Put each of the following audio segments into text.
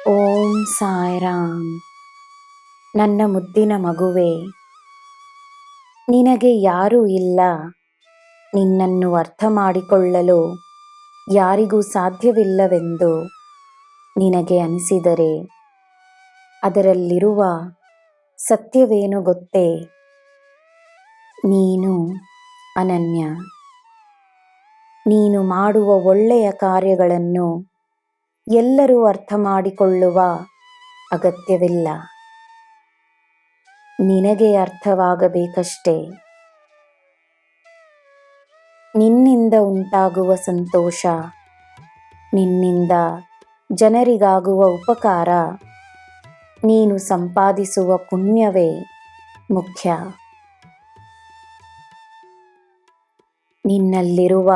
ಓಂ ಸಾಯಿರಾಮ್. ನನ್ನ ಮುದ್ದಿನ ಮಗುವೆ, ನಿನಗೆ ಯಾರೂ ಇಲ್ಲ. ನಿನ್ನನ್ನು ಅರ್ಥ ಮಾಡಿಕೊಳ್ಳಲು ಯಾರಿಗೂ ಸಾಧ್ಯವಿಲ್ಲವೆಂದು ನಿನಗೆ ಅನಿಸಿದರೆ ಅದರಲ್ಲಿರುವ ಸತ್ಯವೇನು ಗೊತ್ತೇ? ನೀನು ಅನನ್ಯ. ನೀನು ಮಾಡುವ ಒಳ್ಳೆಯ ಕಾರ್ಯಗಳನ್ನು ಎಲ್ಲರೂ ಅರ್ಥ ಮಾಡಿಕೊಳ್ಳುವ ಅಗತ್ಯವಿಲ್ಲ. ನಿನಗೆ ಅರ್ಥವಾಗಬೇಕಷ್ಟೇ. ನಿನ್ನಿಂದ ಉಂಟಾಗುವ ಸಂತೋಷ, ನಿನ್ನಿಂದ ಜನರಿಗಾಗುವ ಉಪಕಾರ, ನೀನು ಸಂಪಾದಿಸುವ ಪುಣ್ಯವೇ ಮುಖ್ಯ. ನಿನ್ನಲ್ಲಿರುವ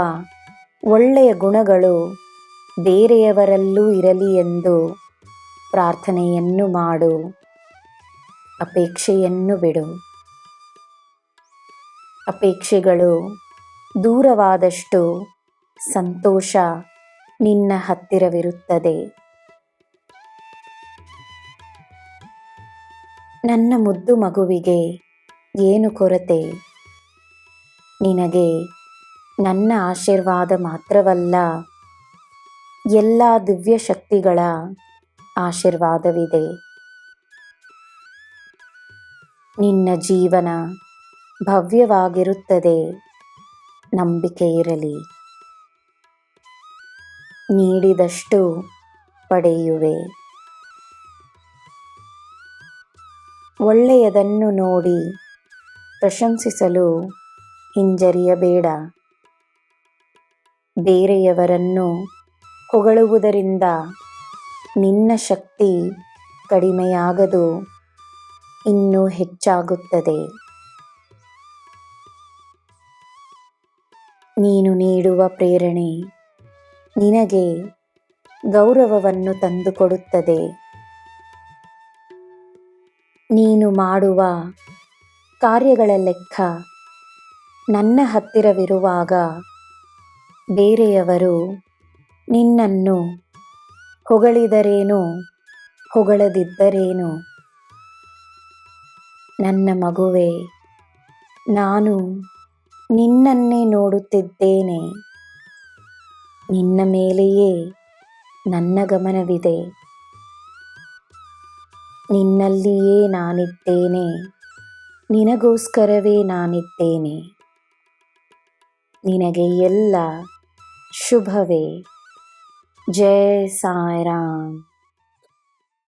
ಒಳ್ಳೆಯ ಗುಣಗಳು ಬೇರೆಯವರಲ್ಲೂ ಇರಲಿ ಎಂದು ಪ್ರಾರ್ಥನೆಯನ್ನು ಮಾಡು. ಅಪೇಕ್ಷೆಯನ್ನು ಬಿಡು. ಅಪೇಕ್ಷೆಗಳು ದೂರವಾದಷ್ಟು ಸಂತೋಷ ನಿನ್ನ ಹತ್ತಿರವಿರುತ್ತದೆ. ನನ್ನ ಮುದ್ದು ಮಗುವಿಗೆ ಏನು ಕೊರತೆ? ನಿನಗೆ ನನ್ನ ಆಶೀರ್ವಾದ ಮಾತ್ರವಲ್ಲ, ಎಲ್ಲ ದಿವ್ಯ ಶಕ್ತಿಗಳ ಆಶೀರ್ವಾದವಿದೆ. ನಿನ್ನ ಜೀವನ ಭವ್ಯವಾಗಿರುತ್ತದೆ. ನಂಬಿಕೆ ಇರಲಿ. ನೀಡಿದಷ್ಟು ಪಡೆಯುವೆ. ಒಳ್ಳೆಯದನ್ನು ನೋಡಿ ಪ್ರಶಂಸಿಸಲು ಹಿಂಜರಿಯಬೇಡ. ಬೇರೆಯವರನ್ನು ಹೊಗಳುವುದರಿಂದ ನಿನ್ನ ಶಕ್ತಿ ಕಡಿಮೆಯಾಗದು, ಇನ್ನೂ ಹೆಚ್ಚಾಗುತ್ತದೆ. ನೀನು ನೀಡುವ ಪ್ರೇರಣೆ ನಿನಗೆ ಗೌರವವನ್ನು ತಂದುಕೊಡುತ್ತದೆ. ನೀನು ಮಾಡುವ ಕಾರ್ಯಗಳ ಲೆಕ್ಕ ನನ್ನ ಹತ್ತಿರವಿರುವಾಗ ಬೇರೆಯವರು ನಿನ್ನನ್ನು ಹೊಗಳಿದರೇನು, ಹೊಗಳದಿದ್ದರೇನು? ನನ್ನ ಮಗುವೆ, ನಾನು ನಿನ್ನನ್ನೇ ನೋಡುತ್ತಿದ್ದೇನೆ. ನಿನ್ನ ಮೇಲೆಯೇ ನನ್ನ ಗಮನವಿದೆ. ನಿನ್ನಲ್ಲಿಯೇ ನಾನಿದ್ದೇನೆ. ನಿನಗೋಸ್ಕರವೇ ನಾನಿದ್ದೇನೆ. ನಿನಗೆ ಎಲ್ಲ ಶುಭವೇ. ಜೈ ಸಾಯಿರಾಮ್.